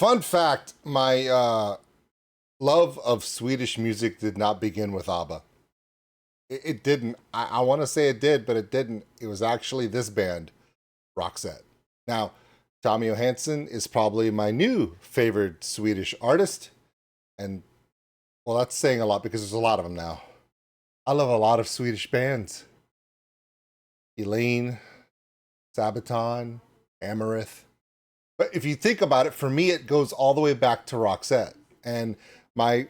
Fun fact, my love of Swedish music did not begin with ABBA. It didn't. I want to say it did, but it didn't. It was actually this band, Roxette. Now, Tommy Johansson is probably my new favorite Swedish artist. And, well, that's saying a lot because there's a lot of them now. I love a lot of Swedish bands. Elaine, Sabaton, Amarith. But if you think about it, for me, it goes all the way back to Roxette. And my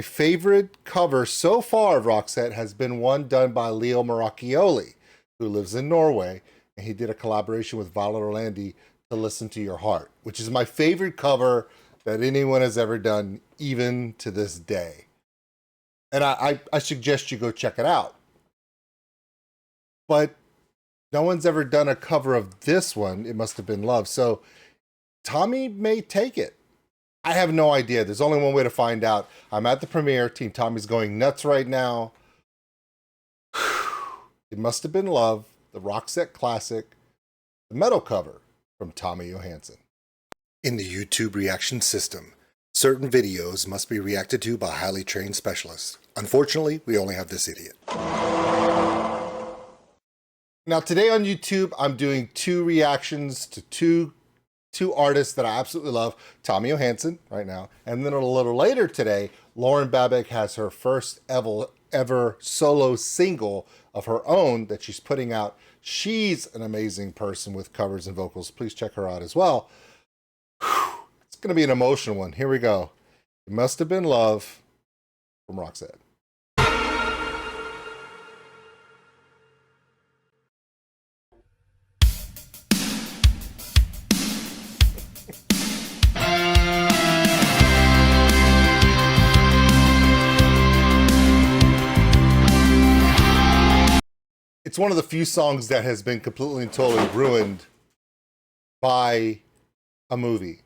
favorite cover so far of Roxette has been one done by Leo Maracchioli, who lives in Norway. And he did a collaboration with Violet Orlandi to Listen to Your Heart, which is my favorite cover that anyone has ever done, even to this day. And I suggest you go check it out. But no one's ever done a cover of this one. It must have been love. So Tommy may take it. I have no idea. There's only one way to find out. I'm at the premiere. Team Tommy's going nuts right now. It Must Have Been Love, the Roxette classic, the metal cover from Tommy Johansson. In the YouTube reaction system, certain videos must be reacted to by highly trained specialists. Unfortunately, we only have this idiot. Now today on YouTube, I'm doing two reactions to two artists that I absolutely love, Tommy Johansson right now. And then a little later today, Lauren Babbitt has her first ever solo single of her own that she's putting out. She's an amazing person with covers and vocals. Please check her out as well. It's going to be an emotional one. Here we go. It Must Have Been Love from Roxette. It's one of the few songs that has been completely and totally ruined by a movie.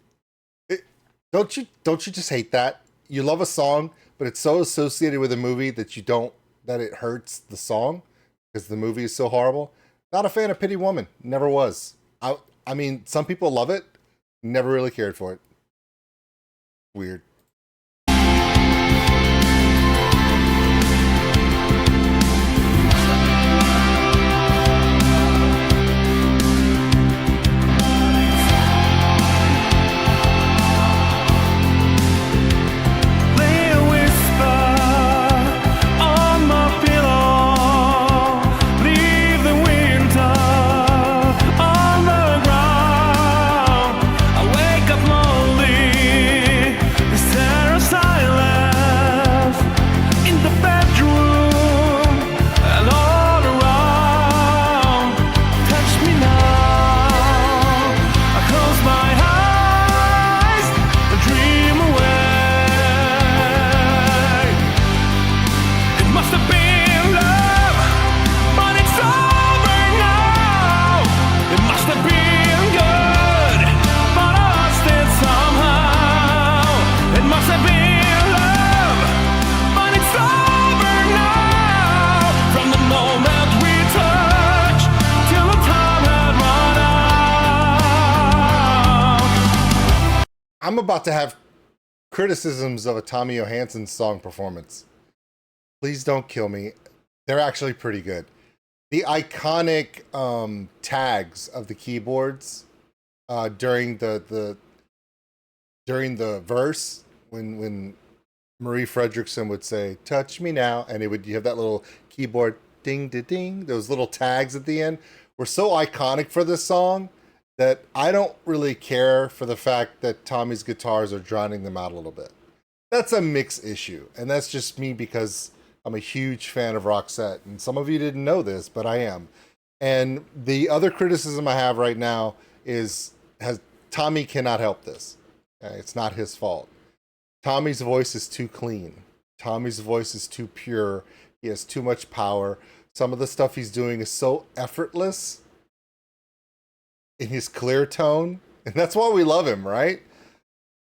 Don't you just hate that? You love a song, but it's so associated with a movie that it hurts the song because the movie is so horrible. Not a fan of Pretty Woman. Never was. I mean, some people love it. Never really cared for it. Weird. I'm about to have criticisms of a Tommy Johansson song performance. Please don't kill me. They're actually pretty good. The iconic tags of the keyboards during the verse when Marie Fredriksson would say "Touch me now," and you have that little keyboard ding ding ding. Those little tags at the end were so iconic for this song that I don't really care for the fact that Tommy's guitars are drowning them out a little bit. That's a mix issue, and that's just me because I'm a huge fan of Roxette, and some of you didn't know this, but I am. And the other criticism I have right now is Tommy cannot help this. It's not his fault. Tommy's voice is too clean. Tommy's voice is too pure. He has too much power. Some of the stuff he's doing is so effortless in his clear tone, and that's why we love him, right?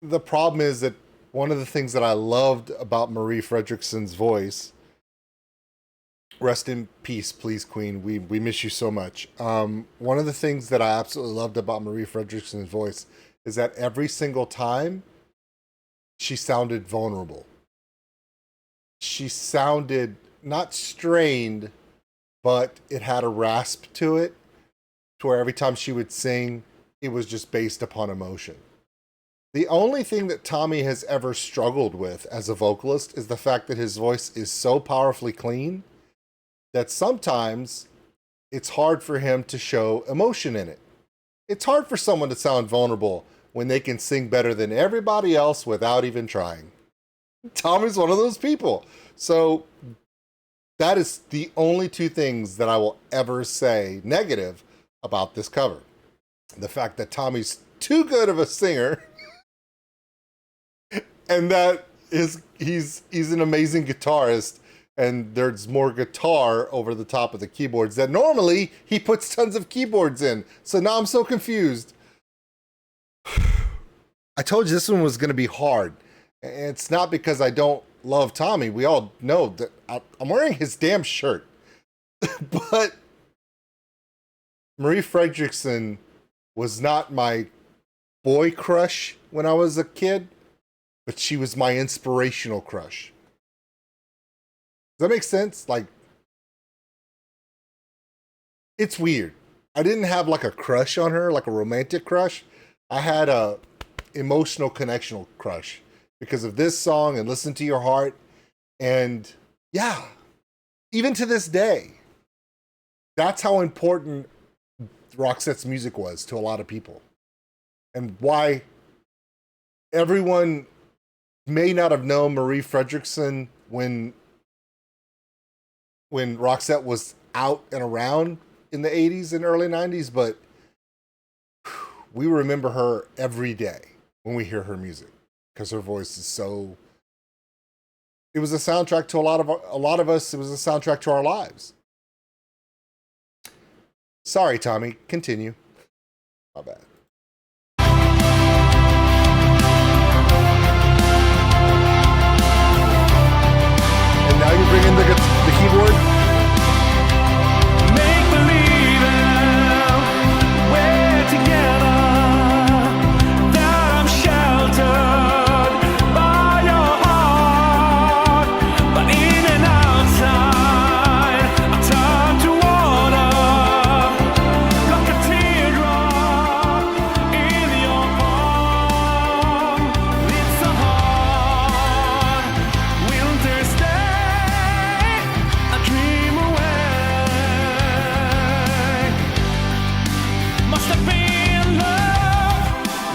The problem is that one of the things that I loved about Marie Fredriksson's voice, rest in peace, please, Queen, we miss you so much. One of the things that I absolutely loved about Marie Fredriksson's voice is that every single time she sounded vulnerable. She sounded not strained, but it had a rasp to it, to where every time she would sing, it was just based upon emotion. The only thing that Tommy has ever struggled with as a vocalist is the fact that his voice is so powerfully clean that sometimes it's hard for him to show emotion in it. It's hard for someone to sound vulnerable when they can sing better than everybody else without even trying. Tommy's one of those people. So that is the only two things that I will ever say negative about this cover. The fact that Tommy's too good of a singer and that he's an amazing guitarist, and there's more guitar over the top of the keyboards that normally he puts tons of keyboards in. So now I'm so confused. I told you this one was going to be hard. It's not because I don't love Tommy. We all know that I'm wearing his damn shirt. But Marie Fredriksson was not my boy crush when I was a kid, but she was my inspirational crush. Does that make sense? Like, it's weird. I didn't have like a crush on her, like a romantic crush. I had a emotional connectional crush because of this song and Listen to Your Heart. And yeah, even to this day, that's how important Roxette's music was to a lot of people. And why everyone may not have known Marie Fredriksson when Roxette was out and around in the 80s and early 90s, but we remember her every day when we hear her music because her voice is so... It was a soundtrack to a lot of us. It was a soundtrack to our lives. Sorry, Tommy. Continue. My bad. And now you bring in the keyboard. Make believe we're together, that I'm sheltered by your heart, but in and outside I turn to water, like a teardrop in your palm. It's so hard, winter's day, I dream away. Must have been love,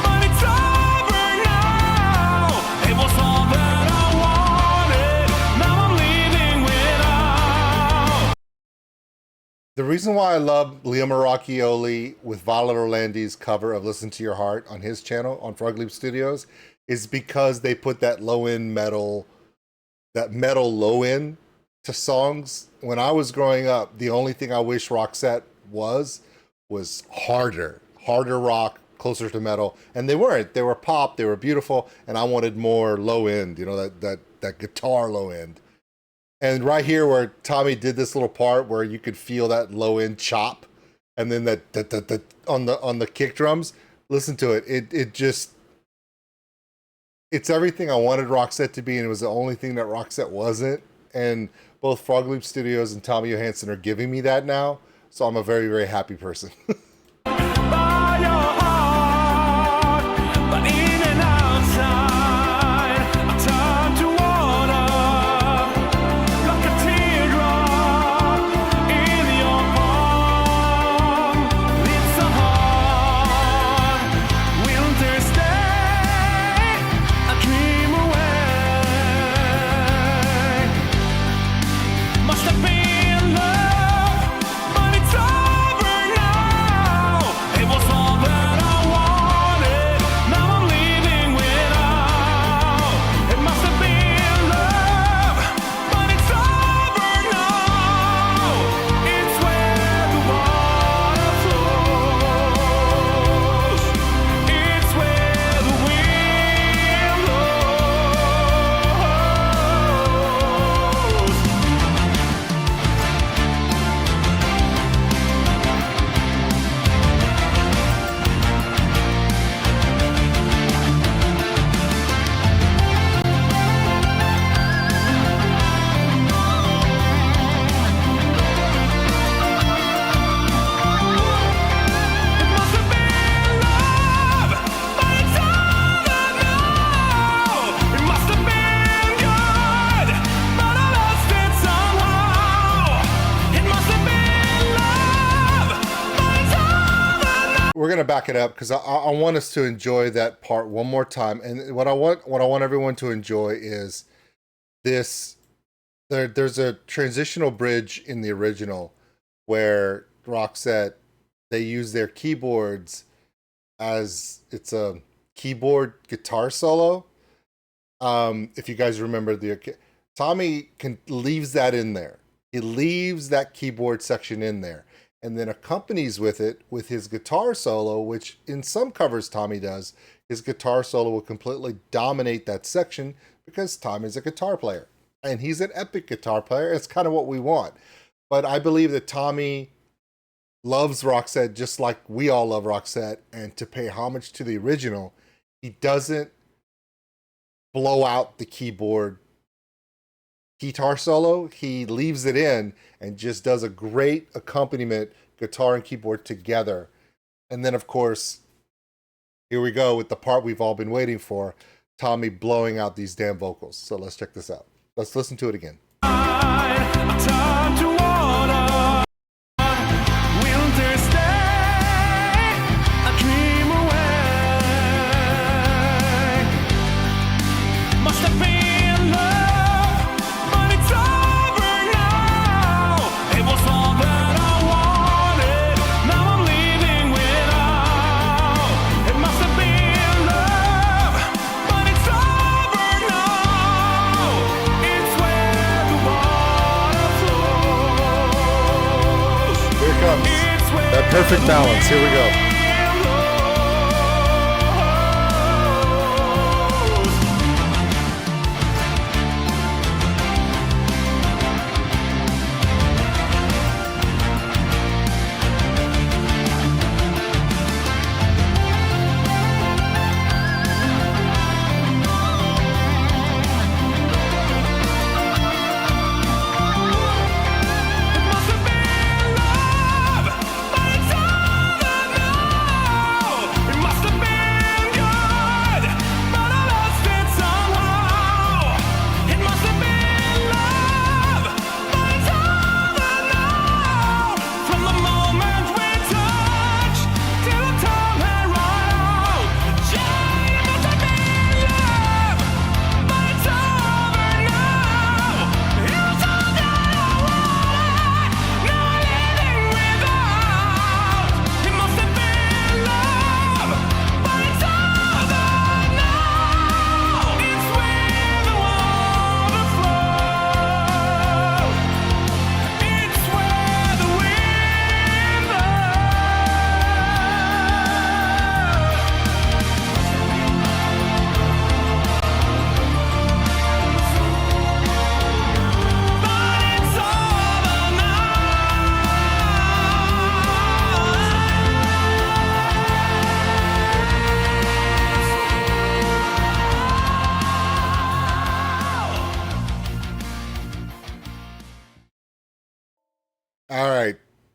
but it's over now. It was all that I wanted, now I'm leaving without. The reason why I love Leo Maracchioli with Violet Orlandi's cover of Listen to Your Heart on his channel on Frog Leap Studios is because they put that low-end metal, that metal low-end to songs. When I was growing up, the only thing I wish Roxette was harder rock, closer to metal. And they weren't. They were pop, they were beautiful, and I wanted more low-end, you know, that guitar low-end. And right here where Tommy did this little part where you could feel that low-end chop, and then that on the kick drums, listen to it. It just, it's everything I wanted Roxette to be, and it was the only thing that Roxette wasn't. And both Frog Leap Studios and Tommy Johansson are giving me that now, so I'm a very, very happy person. By your heart, but in and outside I turn to water, like a teardrop in your palm. It's so hard, winter's day, I dream away. Must have been love, but it's over now. to back it up because I want us to enjoy that part one more time. And what I want everyone to enjoy is this. There's a transitional bridge in the original where Roxette, they use their keyboards as it's a keyboard guitar solo. If you guys remember, Tommy leaves that in there. He leaves that keyboard section in there and then accompanies with it with his guitar solo, which in some covers Tommy does. His guitar solo will completely dominate that section because Tommy's a guitar player and he's an epic guitar player. It's kind of what we want. But I believe that Tommy loves Roxette just like we all love Roxette, and to pay homage to the original, he doesn't blow out the keyboard guitar solo. He leaves it in and just does a great accompaniment, guitar and keyboard together. And then, of course, here we go with the part we've all been waiting for, Tommy blowing out these damn vocals. So let's check this out. Let's listen to it again. That perfect balance. Here we go.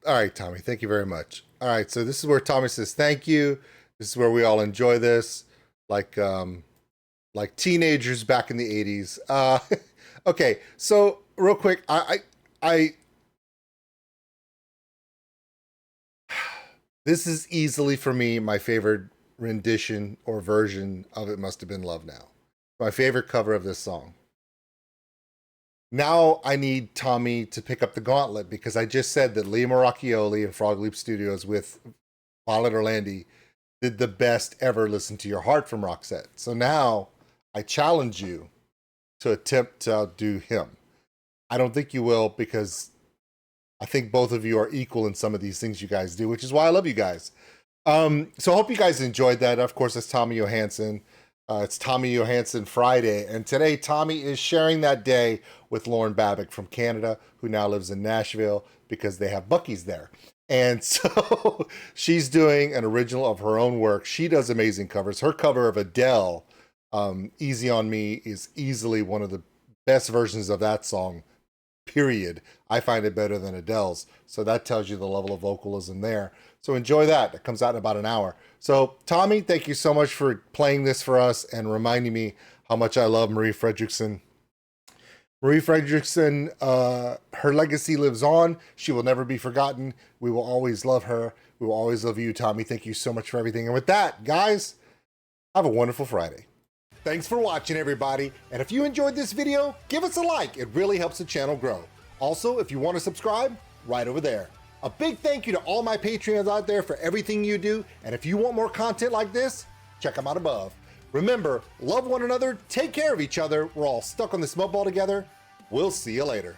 All right, Tommy, thank you very much. All right, so this is where Tommy says thank you. This is where we all enjoy this, like teenagers back in the 80s. Okay, so real quick, I this is easily for me my favorite rendition or version of It Must Have Been Love Now. My favorite cover of this song. Now I need Tommy to pick up the gauntlet because I just said that Lee Maracchioli and Frog Leap Studios with Violet Orlandi did the best ever Listen to Your Heart from Roxette. So now I challenge you to attempt to outdo him. I don't think you will because I think both of you are equal in some of these things you guys do, which is why I love you guys. So I hope you guys enjoyed that. Of course, it's Tommy Johansson. It's Tommy Johansson Friday, and today Tommy is sharing that day with Lauren Babick from Canada, who now lives in Nashville because they have Buc-ee's there. And so she's doing an original of her own work. She does amazing covers. Her cover of Adele, Easy on Me, is easily one of the best versions of that song, period. I find it better than Adele's. So that tells you the level of vocalism there. So enjoy that. It comes out in about an hour. So Tommy, thank you so much for playing this for us and reminding me how much I love Marie Fredriksson. Marie Fredriksson, her legacy lives on. She will never be forgotten. We will always love her. We will always love you, Tommy. Thank you so much for everything. And with that, guys, have a wonderful Friday. Thanks for watching, everybody. And if you enjoyed this video, give us a like. It really helps the channel grow. Also, if you want to subscribe, right over there. A big thank you to all my Patreons out there for everything you do. And if you want more content like this, check them out above. Remember, love one another, take care of each other. We're all stuck on this mud ball together. We'll see you later.